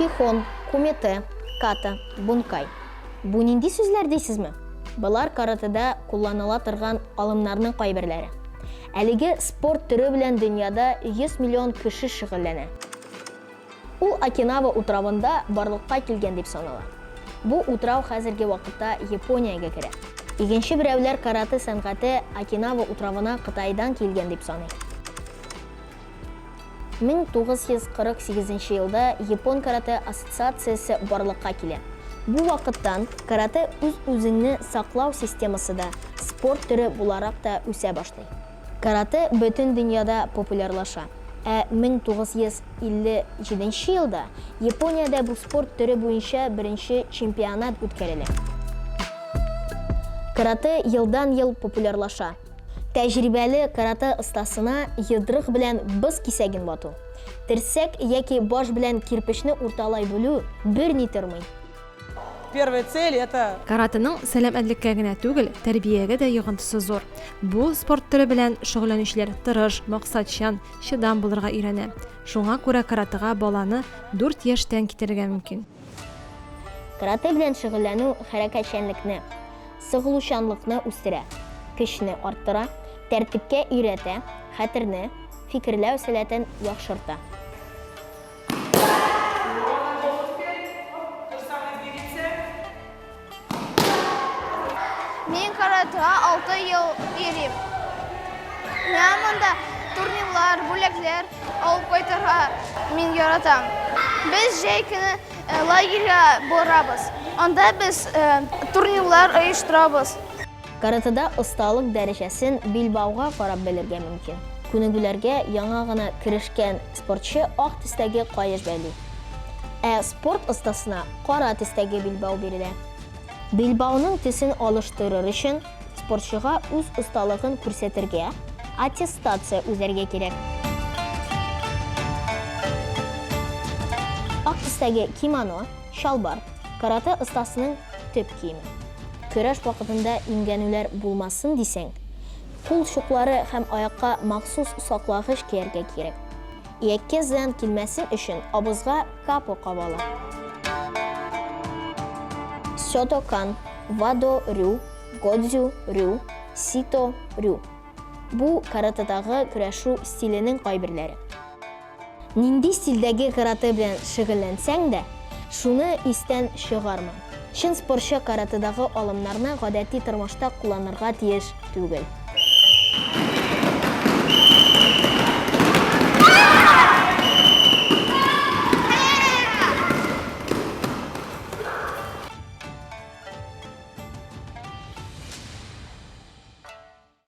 Кихон, кумете, ката, бункай. Бу нинди сүзләр дисезме? Булар каратеда кулланыла торган алымнарның кайберләре. Әлеге спорт түре белән дөньяда 100 миллион кеше шөгыльләнә. Ул Окинава утравында барлыкка килгән дип санала. Бу утрау хәзерге вакытта Япониягә керә. Игенче берәүләр карате сәнгате Окинава утравына Кытайдан килгән дип саный. 1948 елда Япон карате ассоциациясе барлыкка килә. Бу вакыттан карате үз-үзеңне саклау системасы да спорт түре буларак та үсә башлый. Карате бөтен дөньяда популярлаша. 1957 елда Япониядә бу спорт түре буенча беренче чемпионат үткәрелә. Карате елдан-ел популярлаша. Тәҗрибәле карате остасына йодрык белән боз кисәген вату, терсәк яки баш белән кирпечне урталай бүлү берни тормый. Первая цель это Каратының сәламәтлеккә генә түгел, тәрбиягә дә йогынтысы зур. Бу спорт төре белән шөгыльләнүчеләр тырыш, максатчан, чыдам булырга өйрәнә. Шуңа күрә каратыга баланы 4 яшьтән китерергә мөмкин. Карате белән шөгыльләнү хәрәкәтчәнлекне, сыгылучанлыкны үстерә, көчне арттыра, тәртипкә өйрәтә, хәтерне, фикерләү сәләтен яхшырта. Мен каратыга 6 ел йөрим. Мен монда турнирлар, бүләкләр алып кайтырга мин яратам. Без җәй көне лагерьгә барабыз. Анда без турнирлар оештырабыз. Каратеда осталык дәрәҗәсен Билбауга карап белергә мөмкин. Күнегүләргә яңа гына керешкән спортчы ак төстәге каеш бәйли. Спорт остасына кара төстәге билбау бирелә. Билбауның төсен алыштырыр өчен спортчыга үз осталыгын күрсәтергә аттестация үзәргә кирәк. Ак төстәге кимоно, шалбар, карате остасының төп киеме. Көрәш вакытында имгәнүләр булмасын дисәң, кул чуклары һәм аякка махсус саклагыч кияргә кирәк. Ияккә зыян килмәсен өчен абызга капо кабала. Сётокан, вадо-рю, годзю-рю, сито-рю. Бу каратедагы көрәшү стиленең кайберләре. Нинди стильдәге карате белән шөгыльләнсәң дә, шуны истән чыгарма. Чын спортчы каратедагы алымнарны гадәти тормышта кулланырга тиеш түгел.